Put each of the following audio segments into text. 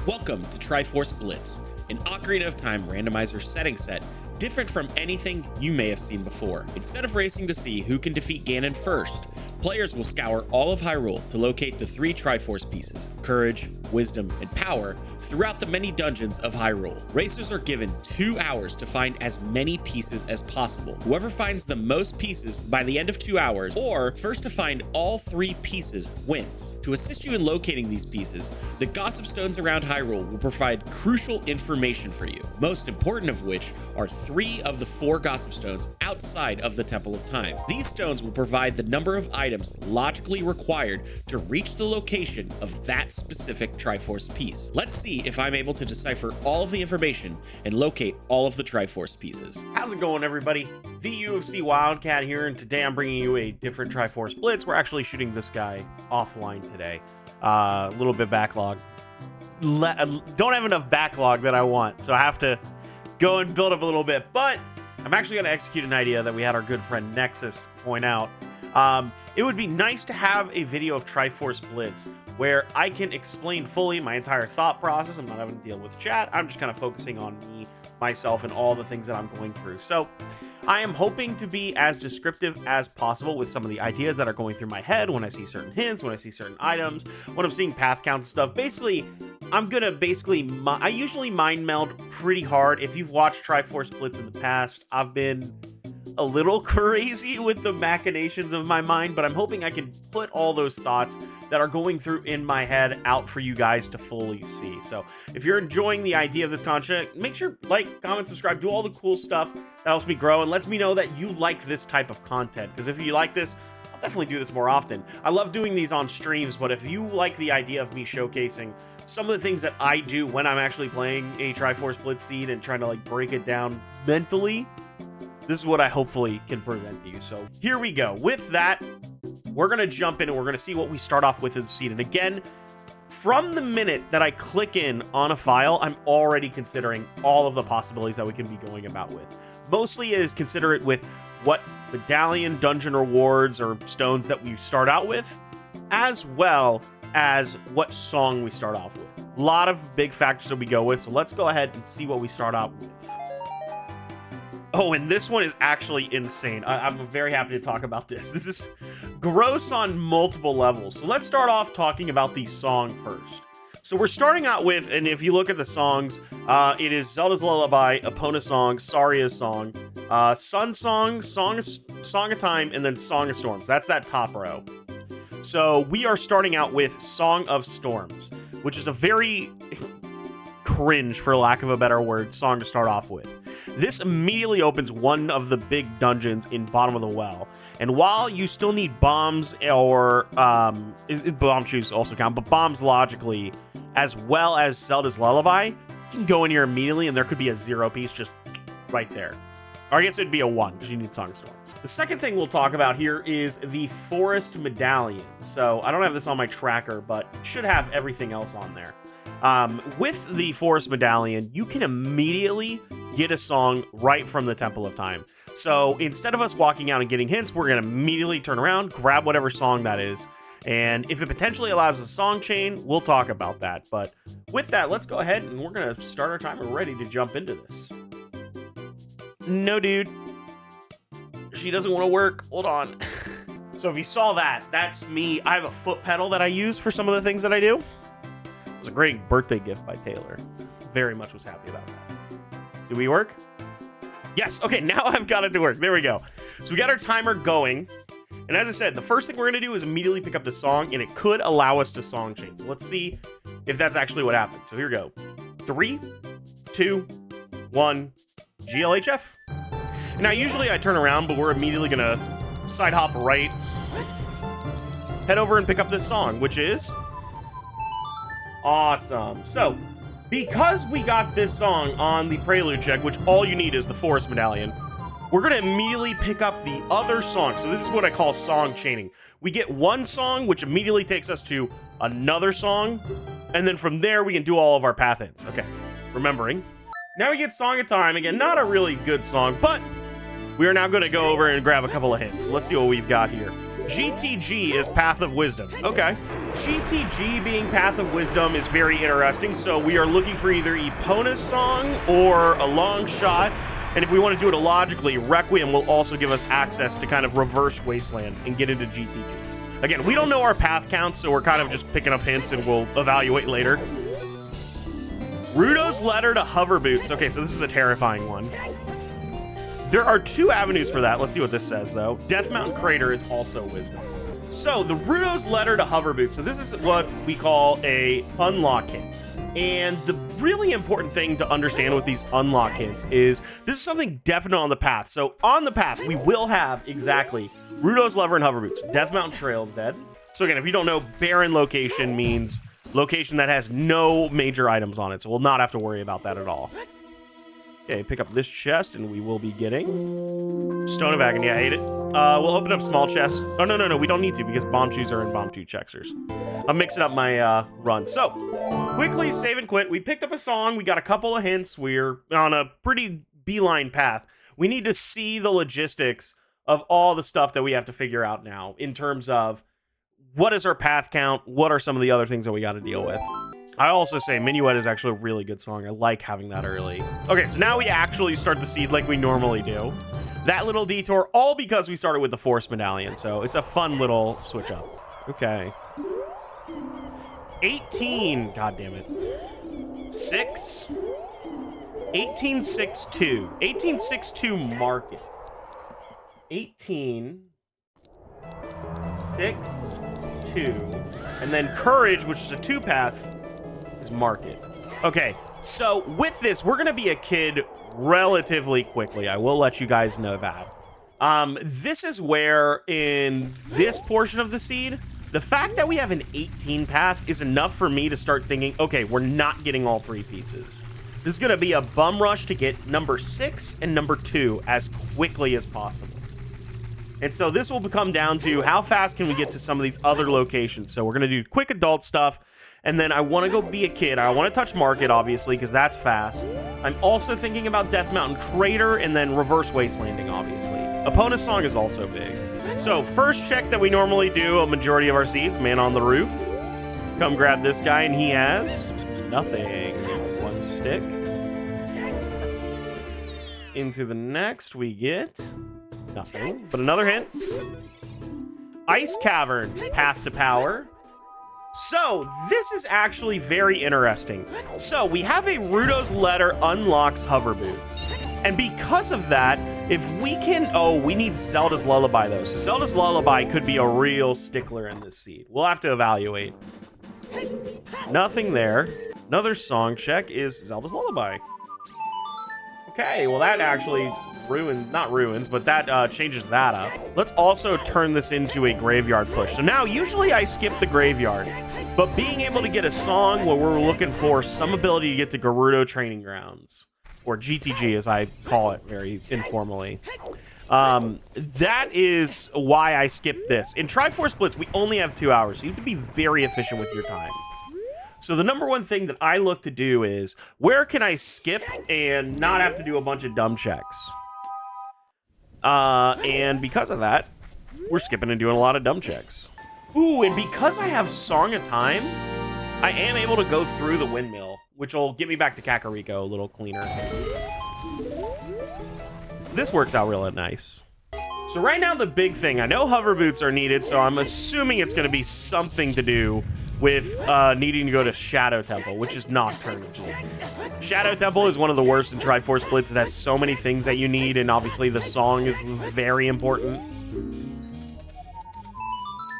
Welcome to Triforce Blitz, an Ocarina of Time randomizer setting set different from anything you may have seen before. Instead of racing to see who can defeat Ganon first, players will scour all of Hyrule to locate the three Triforce pieces, Courage, Wisdom, and Power, throughout the many dungeons of Hyrule. Racers are given 2 hours to find as many pieces as possible. Whoever finds the most pieces by the end of 2 hours, or first to find all 3 pieces, wins. To assist you in locating these pieces, the Gossip Stones around Hyrule will provide crucial information for you, most important of which are 3 of the 4 Gossip Stones outside of the Temple of Time. These stones will provide the number of items logically required to reach the location of that specific Triforce piece. Let's see if I'm able to decipher all of the information and locate all of the Triforce pieces. How's it going, everybody? The UofCWildcat here, and today I'm bringing you a different Triforce Blitz. We're actually shooting this guy offline today. A little bit backlog. Don't have enough backlog that I want, so I have to go and build up a little bit, but I'm actually going to execute an idea that we had our good friend Nexus point out. It would be nice to have a video of Triforce Blitz where I can explain fully my entire thought process. I'm not having to deal with chat. I'm just kind of focusing on me, myself, and all the things that I'm going through. So I am hoping to be as descriptive as possible with some of the ideas that are going through my head when I see certain hints, when I see certain items, when I'm seeing path count and stuff. Basically, I'm gonna I usually mind meld pretty hard. If you've watched Triforce Blitz in the past, I've been a little crazy with the machinations of my mind, but I'm hoping I can put all those thoughts that are going through in my head out for you guys to fully see. So if you're enjoying the idea of this content, make sure like, comment, subscribe, do all the cool stuff that helps me grow and lets me know that you like this type of content, because if you like this, I'll definitely do this more often. I love doing these on streams, but if you like the idea of me showcasing some of the things that I do when I'm actually playing a Triforce Blitz seed and trying to like break it down mentally, this is what I hopefully can present to you. So here we go. With that, we're going to jump in and we're going to see what we start off with in the seed. And again, from the minute that I click in on a file, I'm already considering all of the possibilities that we can be going about with. Mostly is considerate with what medallion, dungeon rewards, or stones that we start out with, as well as what song we start off with. A lot of big factors that we go with, so let's go ahead and see what we start out with. Oh, and this one is actually insane. I'm very happy to talk about this. This is gross on multiple levels. So let's start off talking about the song first. So we're starting out with, and if you look at the songs, it is Zelda's Lullaby, Epona Song, Saria's Song, Sun Song, Song of Time, and then Song of Storms. That's that top row. So we are starting out with Song of Storms, which is a very cringe, for lack of a better word, song to start off with. This immediately opens one of the big dungeons in Bottom of the Well. And while you still need bombs or bomb shoes also count, but bombs logically, as well as Zelda's Lullaby, you can go in here immediately and there could be a 0 piece just right there. Or I guess it'd be a 1 because you need Song of Storms. The second thing we'll talk about here is the Forest Medallion. So I don't have this on my tracker, but should have everything else on there. With the Forest Medallion, you can immediately get a song right from the Temple of Time. So instead of us walking out and getting hints, we're going to immediately turn around, grab whatever song that is. And if it potentially allows a song chain, we'll talk about that. But with that, let's go ahead and we're going to start our timer ready to jump into this. No, dude. She doesn't want to work. Hold on. So if you saw that, that's me. I have a foot pedal that I use for some of the things that I do. It was a great birthday gift by Taylor. Very much was happy about that. Did we work? Yes. Okay, now I've got it to work. There we go. So we got our timer going. And as I said, the first thing we're going to do is immediately pick up the song, and it could allow us to song chain. So let's see if that's actually what happens. So here we go. 3, 2, 1, GLHF. Now, usually I turn around, but we're immediately going to side hop right. Head over and pick up this song, which is awesome. So because we got this song on the prelude check, which all you need is the Forest Medallion, we're going to immediately pick up the other song. So this is what I call song chaining. We get one song, which immediately takes us to another song, and then from there we can do all of our path ends. Okay, remembering. Now we get Song of Time. Again, not a really good song, but we are now going to go over and grab a couple of hits. Let's see what we've got here. GTG is Path of Wisdom. Okay. GTG being Path of Wisdom is very interesting. So we are looking for either Epona's song or a long shot. And if we want to do it illogically, Requiem will also give us access to kind of reverse Wasteland and get into GTG. Again, we don't know our path counts, so we're kind of just picking up hints and we'll evaluate later. Rudo's Letter to Hover Boots. Okay, so this is a terrifying one. There are 2 avenues for that. Let's see what this says, though. Death Mountain Crater is also Wisdom. So, the Rudo's Letter to Hover Boots. So this is what we call a unlock hint. And the really important thing to understand with these unlock hints is this is something definite on the path. So, on the path, we will have exactly Rudo's Lever and Hover Boots. Death Mountain Trail is dead. So, again, if you don't know, barren location means location that has no major items on it. So, we'll not have to worry about that at all. Okay, pick up this chest, and we will be getting Stone of Agony. I hate it. We'll open up small chests. Oh, no, we don't need to because Bomb 2s are in Bomb 2 checksers. I'm mixing up my run. So, quickly save and quit. We picked up a song. We got a couple of hints. We're on a pretty beeline path. We need to see the logistics of all the stuff that we have to figure out now in terms of what is our path count? What are some of the other things that we got to deal with? I also say Minuet is actually a really good song. I like having that early. Okay, so now we actually start the seed like we normally do. That little detour, all because we started with the Force Medallion, so it's a fun little switch up. Okay. 18, god damn it. 6. 1862. 1862 market. 18. 6. 2. And then Courage, which is a 2-path, is market. Okay, so with this, we're gonna be a kid relatively quickly. I will let you guys know that. This is where in this portion of the seed, the fact that we have an 18 path is enough for me to start thinking, okay, we're not getting all 3 pieces. This is gonna be a bum rush to get number 6 and number 2 as quickly as possible. And so this will come down to how fast can we get to some of these other locations. So we're gonna do quick adult stuff. And then I want to go be a kid. I want to touch Market, obviously, because that's fast. I'm also thinking about Death Mountain Crater and then Reverse Wastelanding, obviously. Epona's song is also big. So first check that we normally do, a majority of our seeds, Man on the Roof. Come grab this guy, and he has nothing. 1 stick. Into the next, we get nothing, but another hint. Ice Caverns, Path to Power. So, this is actually very interesting. So, we have a Rudo's Letter unlocks Hover Boots. And because of that, if we can... Oh, we need Zelda's Lullaby, though. So, Zelda's Lullaby could be a real stickler in this seed. We'll have to evaluate. Nothing there. Another song check is Zelda's Lullaby. Okay, well, that actually... not ruins, but that changes that up. Let's also turn this into a graveyard push. So now, usually I skip the graveyard, but being able to get a song where we're looking for some ability to get to Gerudo Training Grounds, or GTG as I call it very informally, that is why I skip this. In Triforce Blitz, we only have 2 hours, so you have to be very efficient with your time. So the number one thing that I look to do is, where can I skip and not have to do a bunch of dumb checks? And because of that, we're skipping and doing a lot of dumb checks. Ooh, and because I have Song of Time, I am able to go through the windmill, which will get me back to Kakariko a little cleaner. This works out real nice. So right now, the big thing, I know hover boots are needed, so I'm assuming it's going to be something to do with needing to go to Shadow Temple, which is Nocturne. Shadow Temple is one of the worst in Triforce Blitz. It has so many things that you need, and obviously the song is very important.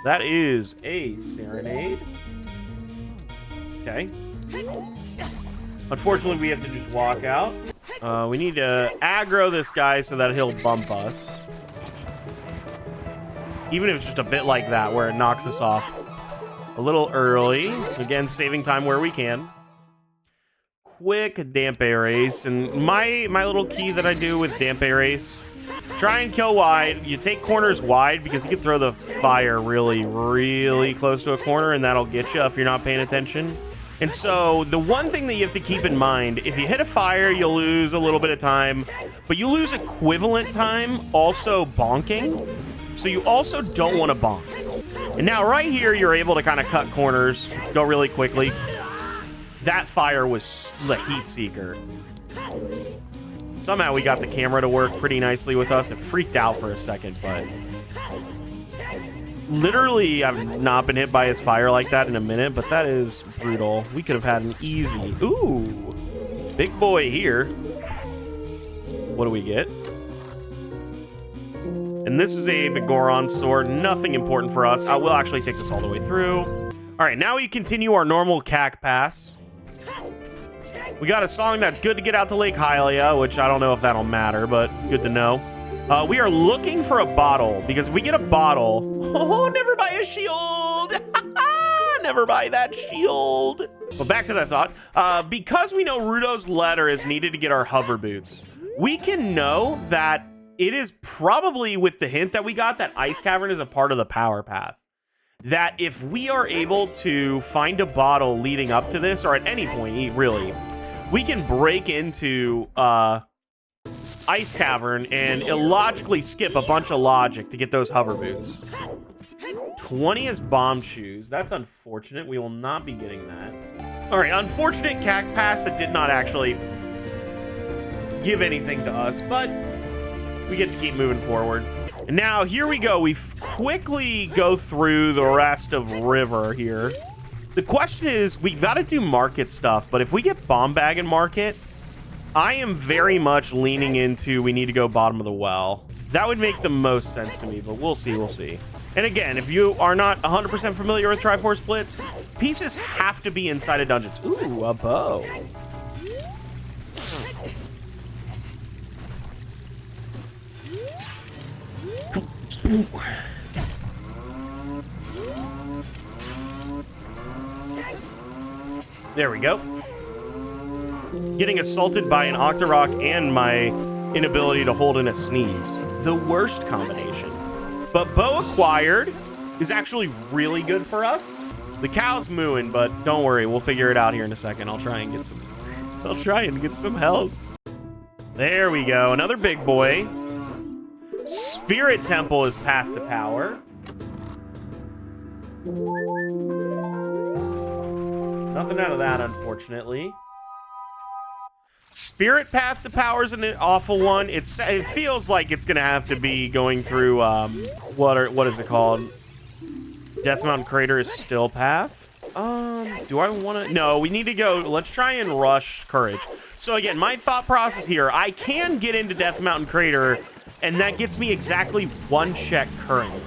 That is a Serenade. Okay. Unfortunately, we have to just walk out. We need to aggro this guy so that he'll bump us. Even if it's just a bit like that, where it knocks us off a little early. Again, saving time where we can. Quick Damp Erase. And my little key that I do with Damp Erase, try and kill wide. You take corners wide because you can throw the fire really, really close to a corner, and that'll get you if you're not paying attention. And so the one thing that you have to keep in mind, if you hit a fire, you'll lose a little bit of time, but you lose equivalent time also bonking. So you also don't want to bomb. And now right here, you're able to kind of cut corners, go really quickly. That fire was the heat seeker. Somehow we got the camera to work pretty nicely with us. It freaked out for a second, but literally I've not been hit by his fire like that in a minute, but that is brutal. We could have had an easy. Ooh, big boy here. What do we get? And this is a Begoron sword. Nothing important for us. I will actually take this all the way through. All right, now we continue our normal CAC pass. We got a song that's good to get out to Lake Hylia, which I don't know if that'll matter, but good to know. We are looking for a bottle, because if we get a bottle... Oh, never buy a shield! Never buy that shield! But back to that thought. Because we know Rudo's letter is needed to get our hover boots, we can know that it is probably, with the hint that we got, that Ice Cavern is a part of the power path. That if we are able to find a bottle leading up to this, or at any point, really, we can break into Ice Cavern and illogically skip a bunch of logic to get those hover boots. 20 is bomb shoes. That's unfortunate. We will not be getting that. All right, unfortunate CAC pass that did not actually give anything to us, but we get to keep moving forward. And now here we go. We quickly go through the rest of River here. The question is, we got to do market stuff, but if we get bomb bag and market, I am very much leaning into we need to go bottom of the well. That would make the most sense to me, but we'll see, we'll see. And again, if you are not 100% familiar with Triforce Blitz, pieces have to be inside of dungeons. Ooh, a bow. There we go. Getting assaulted by an Octorok and my inability to hold in a sneeze. The worst combination. But bow acquired is actually really good for us. The cow's mooing, but don't worry, we'll figure it out here in a second. I'll try and get some help. There we go. Another big boy. Spirit Temple is path to power. Nothing out of that, unfortunately. Spirit path to power is an awful one. It feels like it's gonna have to be going through what is it called? Death Mountain Crater is still path. Do I want to? No, we need to go. Let's try and rush Courage. So again, my thought process here: I can get into Death Mountain Crater, and that gets me exactly one check currently.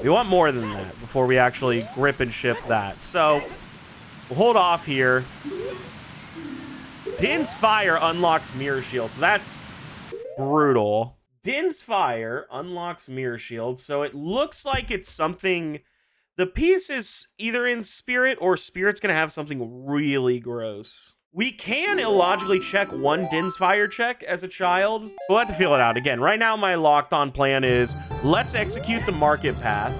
We want more than that before we actually grip and ship that. So we'll hold off here. Din's Fire unlocks Mirror Shield, so that's brutal. Din's Fire unlocks Mirror Shield, so it looks like it's something... The piece is either in Spirit, or Spirit's going to have something really gross. We can illogically check one Din's Fire check as a child. We'll have to feel it out. Again, right now my locked-on plan is, let's execute the market path.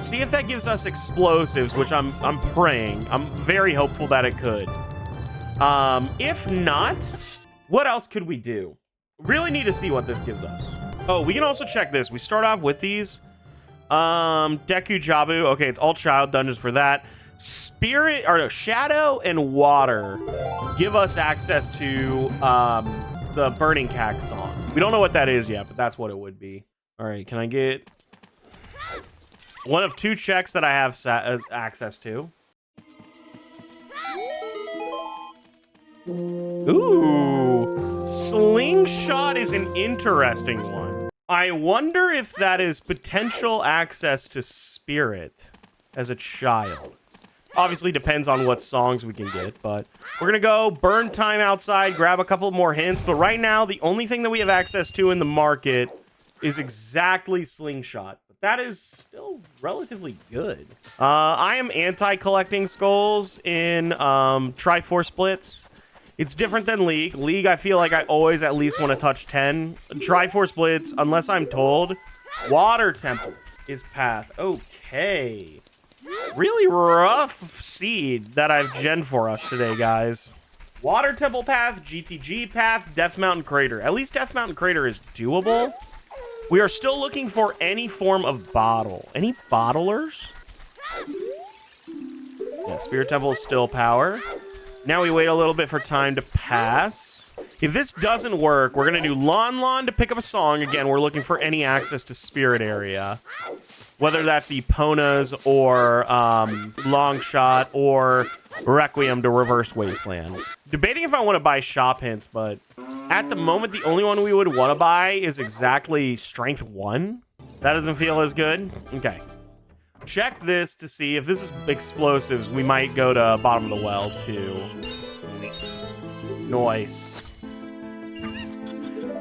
See if that gives us explosives, which I'm praying. I'm very hopeful that it could. If not, what else could we do? Really need to see what this gives us. Oh, we can also check this. We start off with these. Deku Jabu. Okay, it's all child dungeons for that. Spirit, or no, Shadow and Water give us access to, the Burning Cack song. We don't know what that is yet, but that's what it would be. All right, can I get one of two checks that I have access to? Ooh, Slingshot is an interesting one. I wonder if that is potential access to Spirit as a child. Obviously depends on what songs we can get, but we're gonna go burn time outside, grab a couple more hints, but right now the only thing that we have access to in the market is exactly Slingshot. But that is still relatively good. I am anti-collecting skulls in Triforce Blitz. It's different than League. League, I feel like I always at least want to touch 10. Triforce Blitz, unless I'm told. Water Temple is path. Okay. Really rough seed that I've gen for us today, guys. Water Temple path, GTG path, Death Mountain Crater. At least Death Mountain Crater is doable. We are still looking for any form of bottle. Any bottlers? Yeah, Spirit Temple is still power. Now we wait a little bit for time to pass. If this doesn't work, we're going to do Lon Lon to pick up a song. Again, we're looking for any access to Spirit Area. Whether that's Epona's or Long Shot or Requiem to Reverse Wasteland. Debating if I want to buy Shop Hints, but at the moment, the only one we would want to buy is exactly Strength 1. That doesn't feel as good. Okay. Check this to see if this is explosives. We might go to bottom of the well, too. Nice.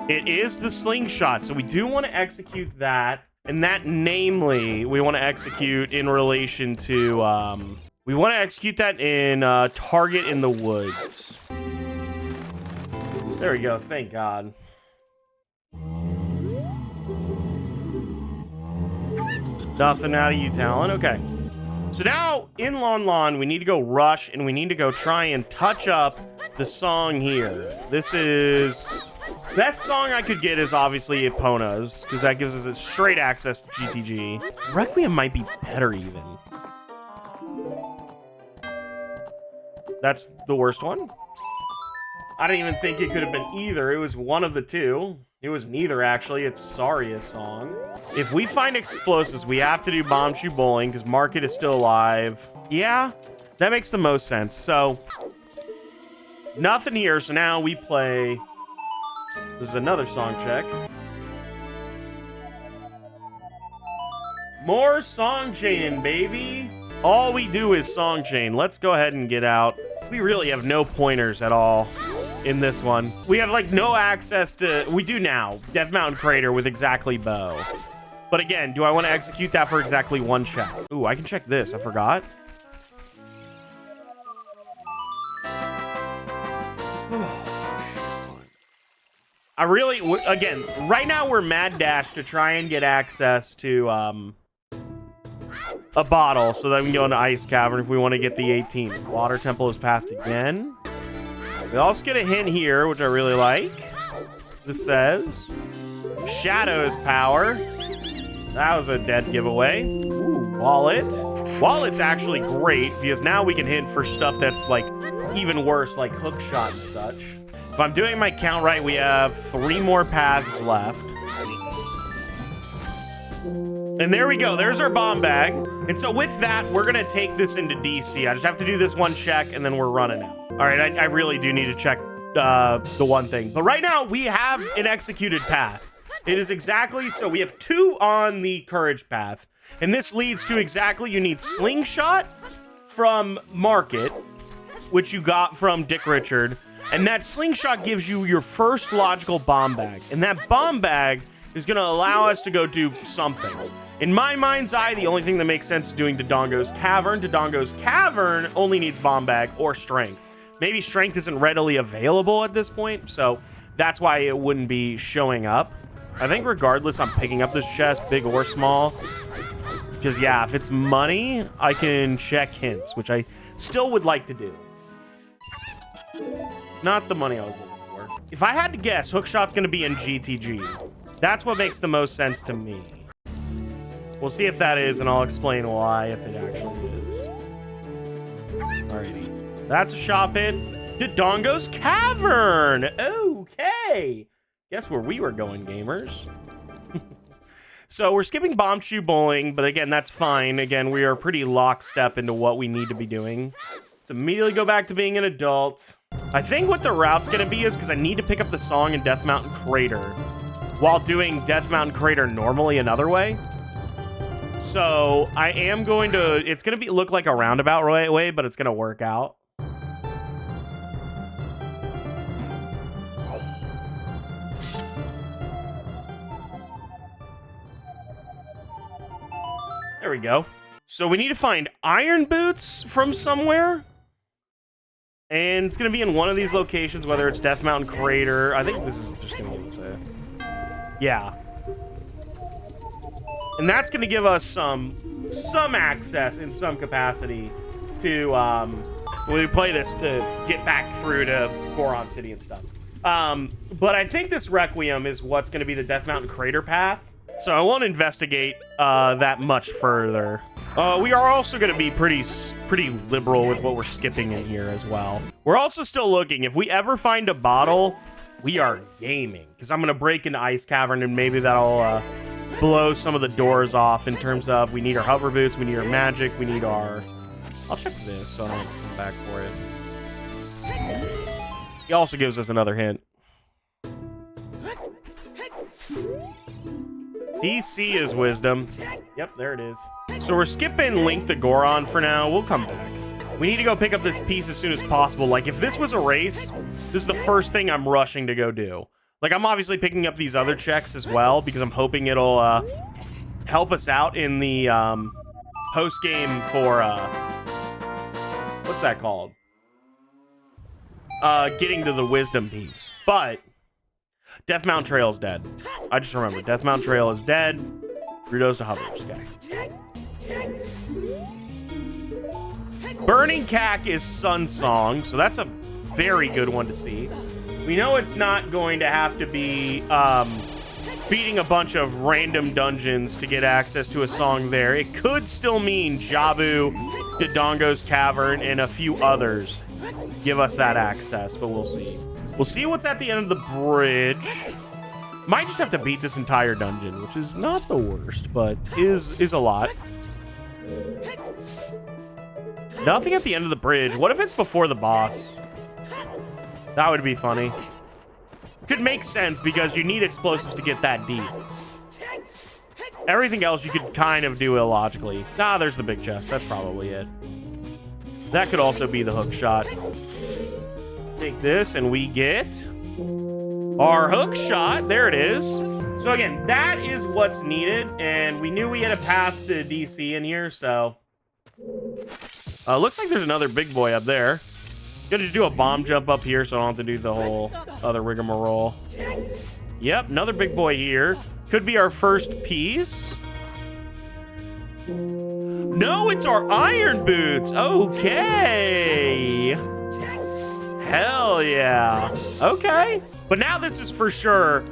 It is the slingshot, so we do want to execute that. And that, namely, we want to execute in relation to, we want to execute that in Target in the Woods. There we go, thank God. Nothing out of you, Talon. Okay. So now, in Lon Lon, we need to go rush, and we need to go try and touch up the song here. This is... Best song I could get is obviously Epona's, because that gives us a straight access to GTG. Requiem might be better, even. That's the worst one? I didn't even think it could have been either. It was one of the two. It was neither, actually. It's Saria's song. If we find explosives, we have to do Bomb Shoe Bowling, because Market is still alive. Yeah, that makes the most sense. So, nothing here. So now we play... This is another song check. More song chain, baby. All we do is song chain. Let's go ahead and get out. We really have no pointers at all in this one. We have like no access to... We do now. Death Mountain Crater with exactly bow. But again, do I want to execute that for exactly one check? Ooh, I can check this. I forgot. I really, again, right now we're mad dash to try and get access to a bottle so that we can go into Ice Cavern if we want to get the 18. Water Temple is pathed again. We also get a hint here, which I really like. This says, Shadow's power. That was a dead giveaway. Ooh, Wallet. Wallet's actually great because now we can hint for stuff that's like even worse, like Hook Shot and such. If I'm doing my count right, we have 3 more paths left. And there we go. There's our bomb bag. And so with that, we're going to take this into DC. I just have to do this one check, and then we're running out. All right, I really do need to check the one thing. But right now, we have an executed path. It is exactly... So we have 2 on the Courage path. And this leads to exactly... You need Slingshot from Market, which you got from Dick Richard. And that slingshot gives you your first logical bomb bag. And that bomb bag is going to allow us to go do something. In my mind's eye, the only thing that makes sense is doing Dodongo's Cavern. Dodongo's Cavern only needs bomb bag or strength. Maybe strength isn't readily available at this point, so that's why it wouldn't be showing up. I think regardless, I'm picking up this chest, big or small. Because yeah, if it's money, I can check hints, which I still would like to do. Not the money I was looking for. If I had to guess, Hookshot's going to be in GTG. That's what makes the most sense to me. We'll see if that is, and I'll explain why, if it actually is. Alrighty. That's a shop hit. Dodongo's Cavern! Okay! Guess where we were going, gamers. So we're skipping Bomb Shoe Bowling, but again, that's fine. Again, we are pretty lockstep into what we need to be doing. Let's immediately go back to being an adult. I think what the route's going to be is because I need to pick up the song in Death Mountain Crater while doing Death Mountain Crater normally another way. So I am going to... It's going to look like a roundabout way, but it's going to work out. There we go. So we need to find iron boots from somewhere. And it's going to be in one of these locations, whether it's Death Mountain Crater. I think this is just going to be it. Yeah. And that's going to give us some access in some capacity to, when we play this, to get back through to Goron City and stuff. But I think this Requiem is what's going to be the Death Mountain Crater path. So I won't investigate that much further. We are also going to be pretty liberal with what we're skipping in here as well. We're also still looking. If we ever find a bottle, we are gaming. Because I'm going to break into Ice Cavern, and maybe that'll blow some of the doors off in terms of we need our hover boots, we need our magic, we need our... I'll check this so I don't come back for it. He also gives us another hint. DC is wisdom. Yep, there it is. So we're skipping Link the Goron for now. We'll come back. We need to go pick up this piece as soon as possible. Like, if this was a race, this is the first thing I'm rushing to go do. Like, I'm obviously picking up these other checks as well because I'm hoping it'll help us out in the post-game for... what's that called? Getting to the wisdom piece. But... Death Mountain Trail is dead. I just remember. Death Mountain Trail is dead. Rudos to hovers. Okay. Burning Cack is Sun Song, so that's a very good one to see. We know it's not going to have to be beating a bunch of random dungeons to get access to a song there. It could still mean Jabu, Dodongo's Cavern, and a few others give us that access, but we'll see. We'll see what's at the end of the bridge. Might just have to beat this entire dungeon, which is not the worst, but is a lot. Nothing at the end of the bridge. What if it's before the boss? That would be funny. Could make sense because you need explosives to get that deep. Everything else you could kind of do illogically. Ah, there's the big chest. That's probably it. That could also be the hook shot. Take this and we get our hook shot. There it is. So again, that is what's needed, and we knew we had a path to DC in here, so looks like there's another big boy up there. Gonna just do a bomb jump up here so I don't have to do the whole other rigmarole. Yep, another big boy here. Could be our first piece. No, it's our iron boots. Okay. Hell yeah. Okay. But now this is for sure.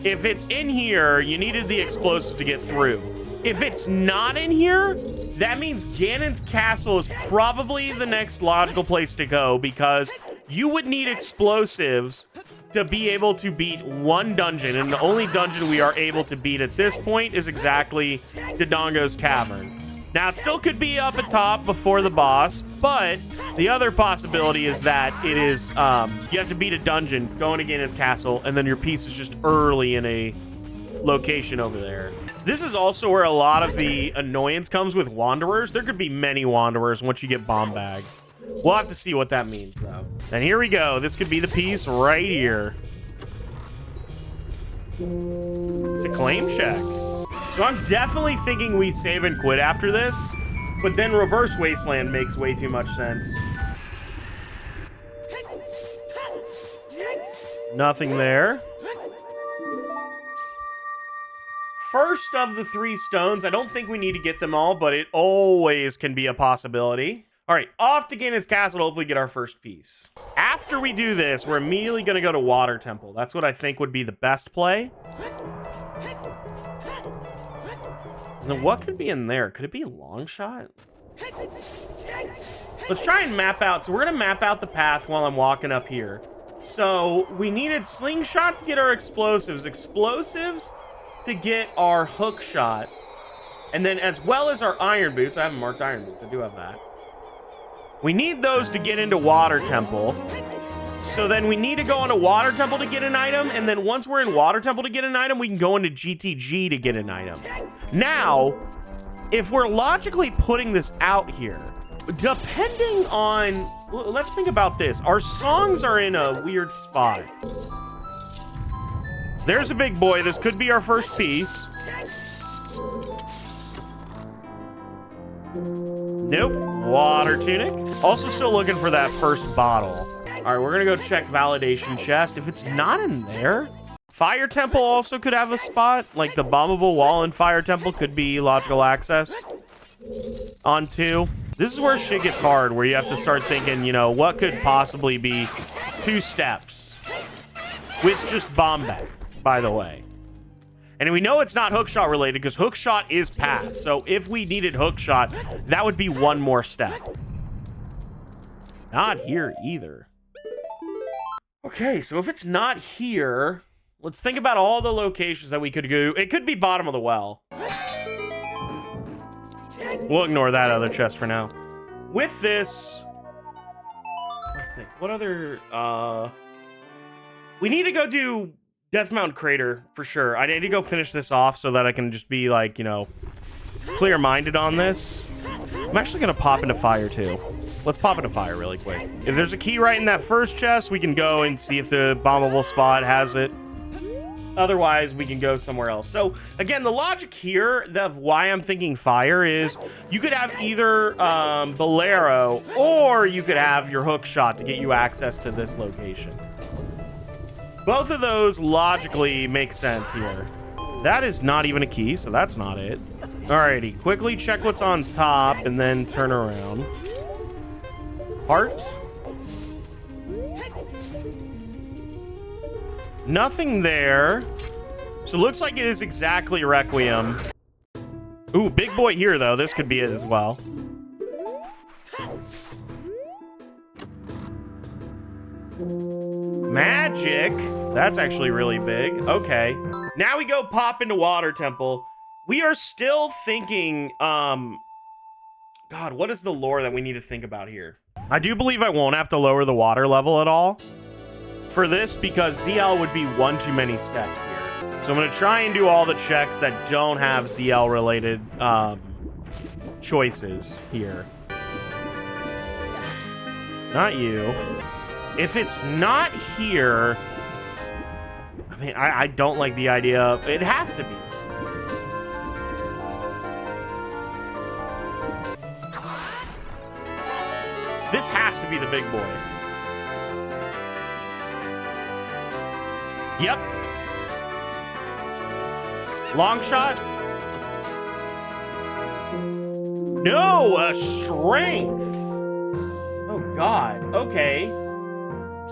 If it's in here, you needed the explosive to get through. If it's not in here, that means Ganon's castle is probably the next logical place to go, because you would need explosives to be able to beat one dungeon, and the only dungeon we are able to beat at this point is exactly Dodongo's Cavern. Now, it still could be up at top before the boss, but the other possibility is that it is, you have to beat a dungeon, going to Ganon's castle, and then your piece is just early in a location over there. This is also where a lot of the annoyance comes with Wanderers. There could be many Wanderers once you get bomb bagged. We'll have to see what that means, though. And here we go. This could be the piece right here. It's a claim check. So I'm definitely thinking we save and quit after this, but then Reverse Wasteland makes way too much sense. Nothing there. First of the 3 stones. I don't think we need to get them all, but it always can be a possibility. All right, off to Ganon's castle to hopefully get our first piece. After we do this, we're immediately going to go to Water Temple. That's what I think would be the best play. And then what could be in there? Could it be a long shot? Let's try and map out. So we're going to map out the path while I'm walking up here. So we needed slingshot to get our explosives. Explosives to get our hook shot. And then as well as our iron boots. I haven't marked iron boots. I do have that. We need those to get into Water Temple. So then we need to go into Water Temple to get an item, and then once we're in Water Temple to get an item, we can go into GTG to get an item. Now, if we're logically putting this out here, depending on... Let's think about this. Our songs are in a weird spot. There's a big boy. This could be our first piece. Nope. Water tunic. Also still looking for that first bottle. All right, we're gonna go check validation chest. If it's not in there, Fire Temple also could have a spot. Like the bombable wall in Fire Temple could be logical access on 2. This is where shit gets hard, where you have to start thinking, you know, what could possibly be 2 steps with just bomb bag, by the way. And we know it's not hookshot related because hookshot is path. So if we needed hookshot, that would be one more step. Not here either. Okay, so if it's not here, let's think about all the locations that we could go. It could be bottom of the well. We'll ignore that other chest for now. With this, let's think. What other, we need to go do Death Mountain Crater for sure. I need to go finish this off so that I can just be like, you know, clear-minded on this. I'm actually gonna pop into fire too. Let's pop into fire really quick. If there's a key right in that first chest, we can go and see if the bombable spot has it. Otherwise, we can go somewhere else. So, again, the logic here of why I'm thinking fire is you could have either Bolero or you could have your hook shot to get you access to this location. Both of those logically make sense here. That is not even a key, so that's not it. Alrighty, quickly check what's on top and then turn around. Hearts. Nothing there. So it looks like it is exactly Requiem. Ooh, big boy here, though. This could be it as well. Magic. That's actually really big. Okay. Now we go pop into Water Temple. We are still thinking, God, what is the lore that we need to think about here? I do believe I won't have to lower the water level at all for this because ZL would be one too many steps here. So I'm going to try and do all the checks that don't have ZL related choices here. Not you. If it's not here, I mean, I don't like the idea of, it has to be. This has to be the big boy. Yep. Long shot. No, a strength. Oh, God. Okay.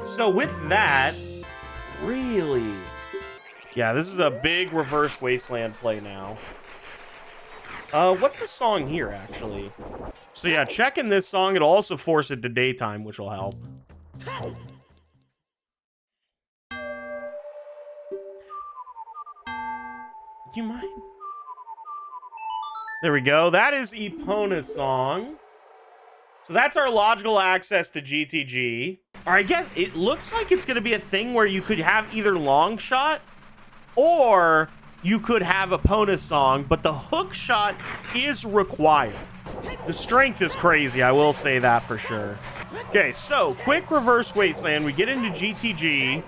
So with that, really? Yeah, this is a big reverse wasteland play now. What's the song here, actually? So yeah, checking this song, it'll also force it to daytime, which will help. You mind? There we go. That is Epona's song. So that's our logical access to GTG. Or I guess it looks like it's going to be a thing where you could have either long shot or you could have Epona's song, but the hook shot is required. The strength is crazy, I will say that for sure. Okay, so quick reverse wasteland. We get into GTG.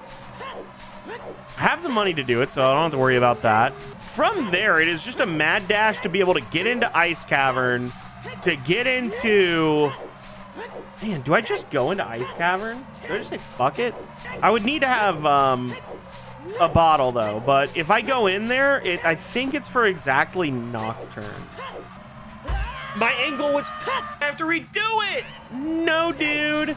I have the money to do it, so I don't have to worry about that. From there, it is just a mad dash to be able to get into Ice Cavern, to get into... Man, do I just go into Ice Cavern? Do I just say fuck it? I would need to have a bottle, though, but if I go in there, I think it's for exactly Nocturne. My angle was... I have to redo it! No, dude.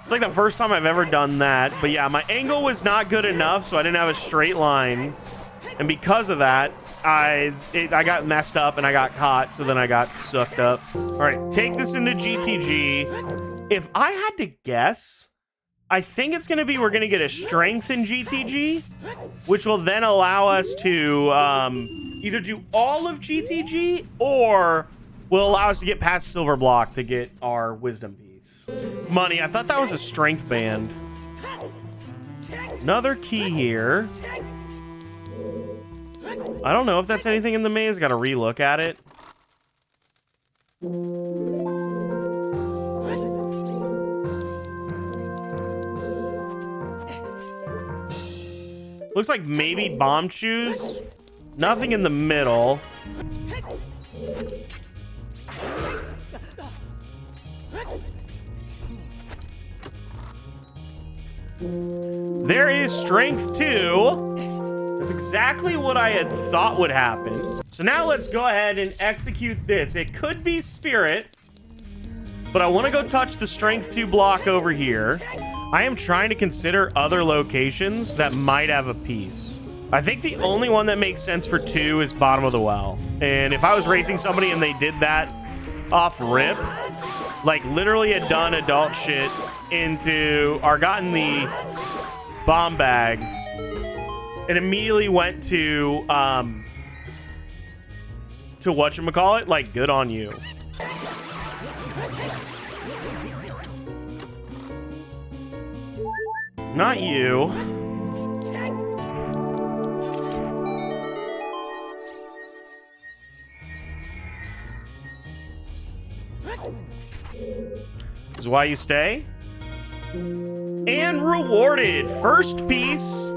It's like the first time I've ever done that. But yeah, my angle was not good enough, so I didn't have a straight line. And because of that, I got messed up and I got caught, so then I got sucked up. All right, take this into GTG. If I had to guess, I think it's going to be we're going to get a strength in GTG, which will then allow us to either do all of GTG or will allow us to get past Silver Block to get our wisdom piece. Money, I thought that was a strength band. Another key here. I don't know if that's anything in the maze. Got to relook at it. Looks like maybe bomb shoes. Nothing in the middle. There is strength too. That's exactly what I had thought would happen. So now let's go ahead and execute this. It could be spirit, but I want to go touch the strength 2 block over here. I am trying to consider other locations that might have a piece. I think the only one that makes sense for 2 is bottom of the well. And if I was racing somebody and they did that off rip, like literally had done adult shit into, or gotten the bomb bag and immediately went to whatchamacallit, like, good on you. Not you. This is why you stay. And rewarded. First piece.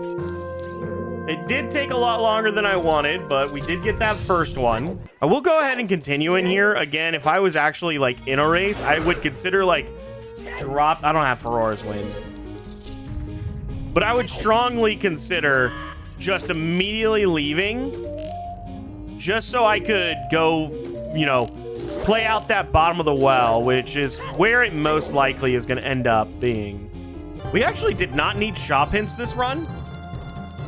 It did take a lot longer than I wanted, but we did get that first one. I will go ahead and continue in here. Again, if I was actually, like, in a race, I would consider, like, drop... I don't have Ferora's Wind. But I would strongly consider just immediately leaving, just so I could go, you know, play out that bottom of the well, which is where it most likely is going to end up being. We actually did not need shop hints this run.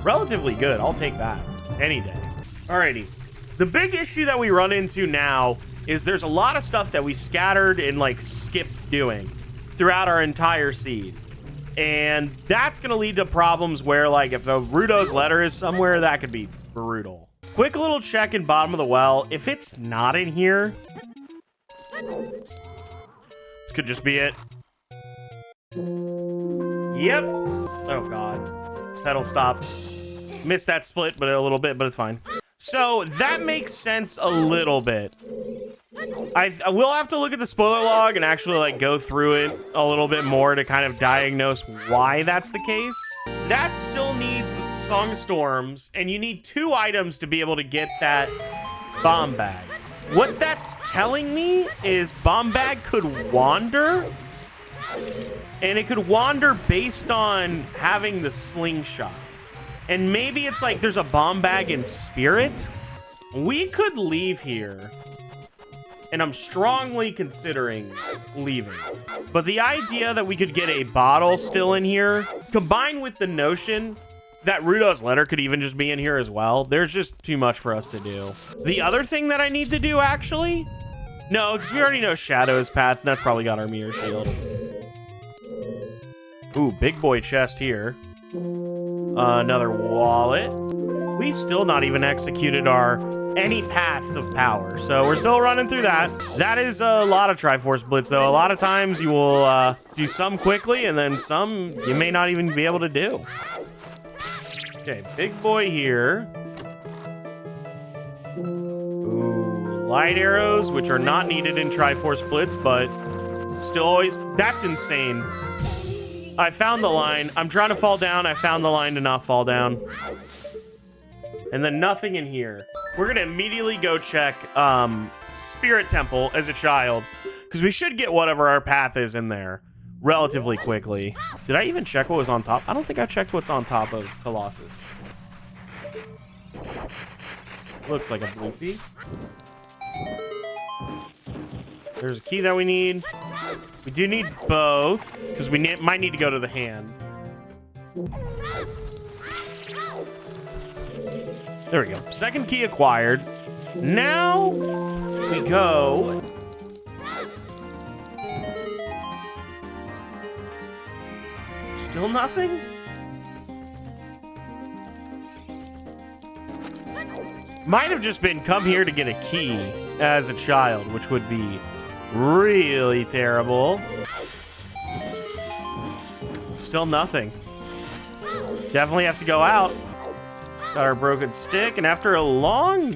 Relatively good. I'll take that any day. Alrighty. The big issue that we run into now is there's a lot of stuff that we scattered and, like, skipped doing throughout our entire seed. And that's going to lead to problems where, like, if a Rudo's letter is somewhere, that could be brutal. Quick little check in bottom of the well. If it's not in here, this could just be it. Yep. Oh, God. Pedal stop. Missed that split, but a little bit, but it's fine. So that makes sense a little bit. I will have to look at the spoiler log and actually, like, go through it a little bit more to kind of diagnose why that's the case. That still needs Song of Storms, and you need 2 items to be able to get that bomb bag. What that's telling me is bomb bag could wander, and it could wander based on having the slingshot. And maybe it's like there's a bomb bag in spirit. We could leave here. And I'm strongly considering leaving. But the idea that we could get a bottle still in here, combined with the notion that Rudo's letter could even just be in here as well, there's just too much for us to do. The other thing that I need to do, actually... No, because we already know Shadow's path, and that's probably got our mirror shield. Ooh, big boy chest here. Another wallet. We still not even executed our... any paths of power, so we're still running through that. That is a lot of Triforce Blitz, though. A lot of times you will do some quickly, and then some you may not even be able to do. Okay, big boy here. Ooh, light arrows, which are not needed in Triforce Blitz, but still always... That's insane. I found the line. I'm trying to fall down. I found the line to not fall down. And then nothing in here. We're going to immediately go check Spirit Temple as a child, because we should get whatever our path is in there relatively quickly. Did I even check what was on top? I don't think I checked what's on top of Colossus. Looks like a bloopy. There's a key that we need. We do need both, because we might need to go to the hand. There we go. Second key acquired. Now we go. Still nothing? Might have just been come here to get a key as a child, which would be really terrible. Still nothing. Definitely have to go out. Got our broken stick, and after a long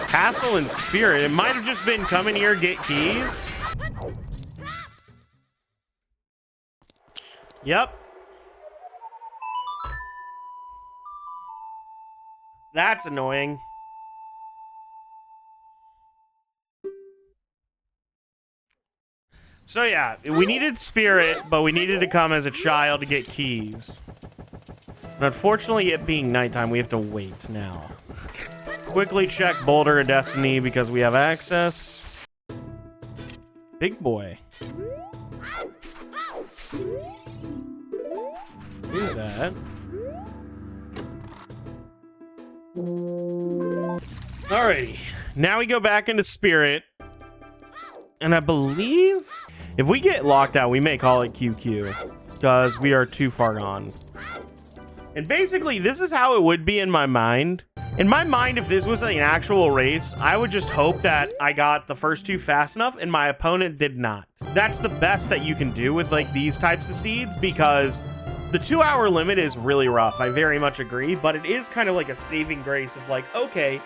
hassle in spirit, it might have just been come in here, get keys. Yep. That's annoying. So yeah, we needed spirit, but we needed to come as a child to get keys. But unfortunately, it being nighttime, we have to wait now. Quickly check Boulder of Destiny because we have access. Big boy. Do that. Alrighty, now we go back into Spirit. And I believe if we get locked out, we may call it QQ because we are too far gone. And basically, this is how it would be in my mind. In my mind, if this was an actual race, I would just hope that I got the first two fast enough and my opponent did not. That's the best that you can do with like these types of seeds because the 2-hour limit is really rough. I very much agree, but it is kind of like a saving grace of like, okay,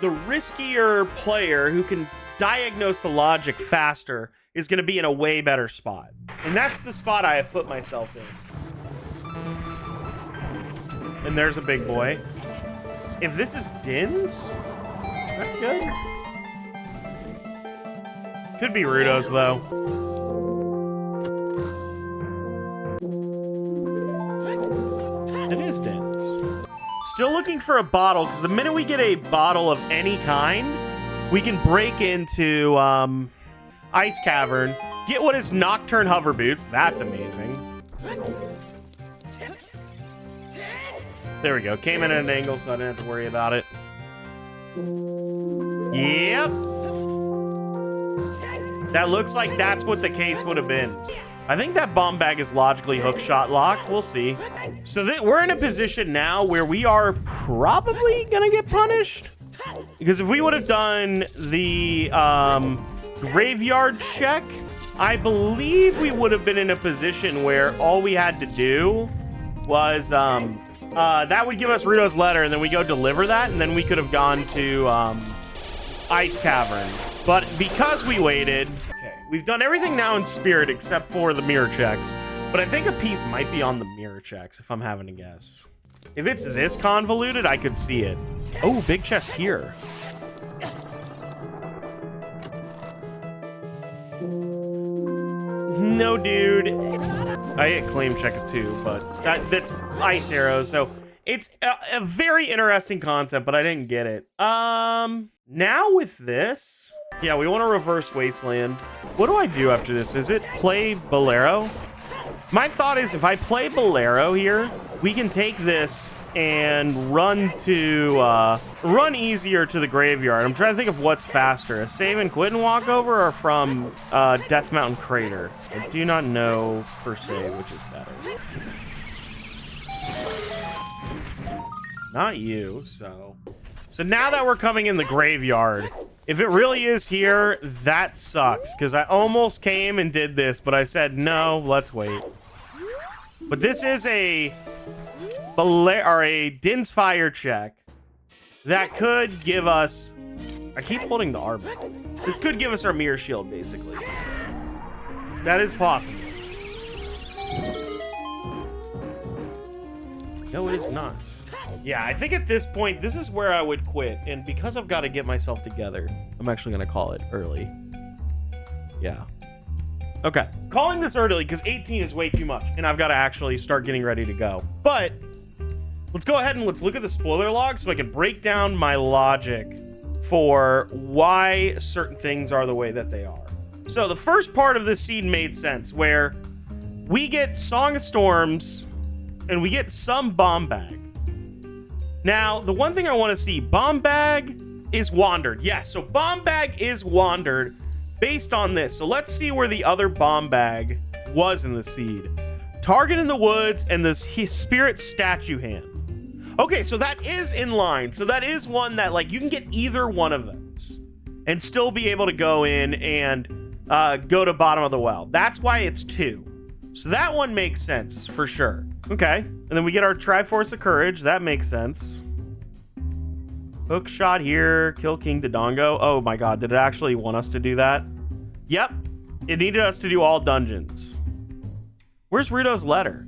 the riskier player who can diagnose the logic faster is going to be in a way better spot. And that's the spot I have put myself in. And there's a big boy. If this is Din's, that's good. Could be Rudo's, though. It is Din's. Still looking for a bottle, because the minute we get a bottle of any kind, we can break into Ice Cavern, get what is Nocturne Hover Boots. That's amazing. There we go. Came in at an angle, so I didn't have to worry about it. Yep. That looks like that's what the case would have been. I think that bomb bag is logically hook shot locked. We'll see. So we're in a position now where we are probably going to get punished. Because if we would have done the graveyard check, I believe we would have been in a position where all we had to do was... that would give us Rudo's letter, and then we go deliver that, and then we could have gone to Ice Cavern. But because we waited, okay, we've done everything now in Spirit except for the mirror checks. But I think a piece might be on the mirror checks, if I'm having to guess. If it's this convoluted, I could see it. Oh, big chest here. No, dude. I hit claim check it too, but that's ice arrows, so it's a very interesting concept, but I didn't get it. Now with this, yeah, we want to reverse Wasteland. What do I do after this? Is it play Bolero? My thought is if I play Bolero here, we can take this and run easier to the graveyard. I'm trying to think of what's faster, a save and quit and walk over or from Death Mountain Crater. I do not know per se which is better. Not you, so now that we're coming in the graveyard, if it really is here, that sucks because I almost came and did this, but I said no, let's wait. But this is a Din's Fire check that could give us... I keep holding the R button. This could give us our mirror shield, basically. That is possible. No, it is not. Yeah, I think at this point, this is where I would quit. And because I've got to get myself together, I'm actually going to call it early. Yeah. Okay. Calling this early because 18 is way too much. And I've got to actually start getting ready to go. But... let's go ahead and let's look at the spoiler log so I can break down my logic for why certain things are the way that they are. So the first part of this scene made sense where we get Song of Storms and we get some bomb bag. Now, the one thing I want to see, bomb bag is wandered. Yes, so bomb bag is wandered based on this. So let's see where the other bomb bag was in the seed. Target in the woods and this spirit statue hand. Okay, so that is in line. So that is one that, like, you can get either one of those and still be able to go in and go to bottom of the well. That's why it's 2. So that one makes sense for sure. Okay, and then we get our Triforce of Courage. That makes sense. Hook shot here, kill King Dodongo. Oh my god, did it actually want us to do that? Yep, it needed us to do all dungeons. Where's Rudo's letter?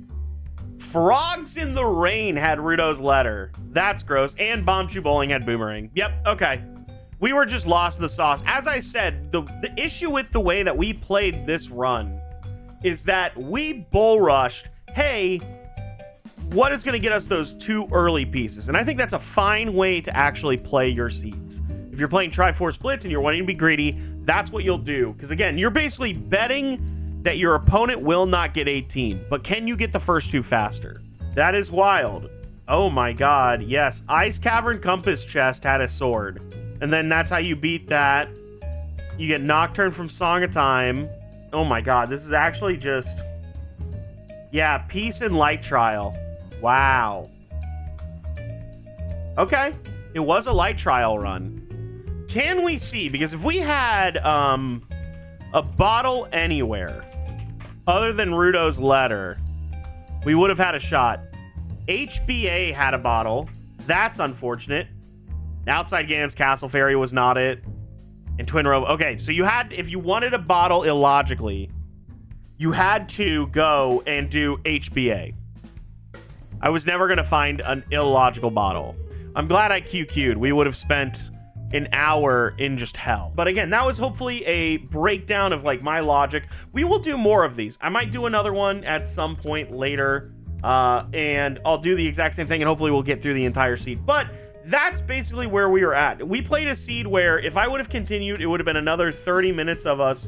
Frogs in the Rain had Rudo's letter. That's gross. And Bombchu Bowling had Boomerang. Yep, okay. We were just lost in the sauce. As I said, the issue with the way that we played this run is that we bull rushed, hey, what is going to get us those 2 early pieces? And I think that's a fine way to actually play your seeds. If you're playing Triforce Blitz and you're wanting to be greedy, that's what you'll do. Because again, you're basically betting that your opponent will not get 18, but can you get the first 2 faster? That is wild. Oh my god, yes. Ice Cavern Compass Chest had a sword. And then that's how you beat that. You get Nocturne from Song of Time. Oh my god, this is actually just... Yeah, Peace and Light Trial. Wow. Okay. It was a light trial run. Can we see? Because if we had a bottle anywhere other than Rudo's letter, we would have had a shot. HBA had a bottle. That's unfortunate. Outside Ganon's Castle Fairy was not it. And Twin Robe. Okay, so you had, if you wanted a bottle illogically, you had to go and do HBA. I was never going to find an illogical bottle. I'm glad I QQ'd. We would have spent an hour in just hell. But again, that was hopefully a breakdown of like my logic. We will do more of these. I might do another one at some point later. And I'll do the exact same thing and hopefully we'll get through the entire seed. But that's basically where we were at. We played a seed where if I would have continued, it would have been another 30 minutes of us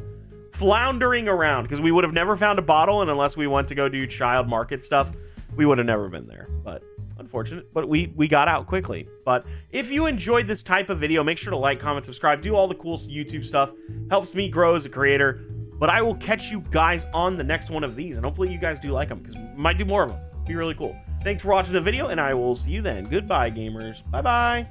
floundering around because we would have never found a bottle, and unless we went to go do child market stuff, we would have never been there. But unfortunate, but we got out quickly. But if you enjoyed this type of video, make sure to like, comment, subscribe, do all the cool YouTube stuff. Helps me grow as a creator. But I will catch you guys on the next one of these, and hopefully you guys do like them because we might do more of them. Be really cool. Thanks for watching the video, and I will see you then. Goodbye, gamers. Bye-bye.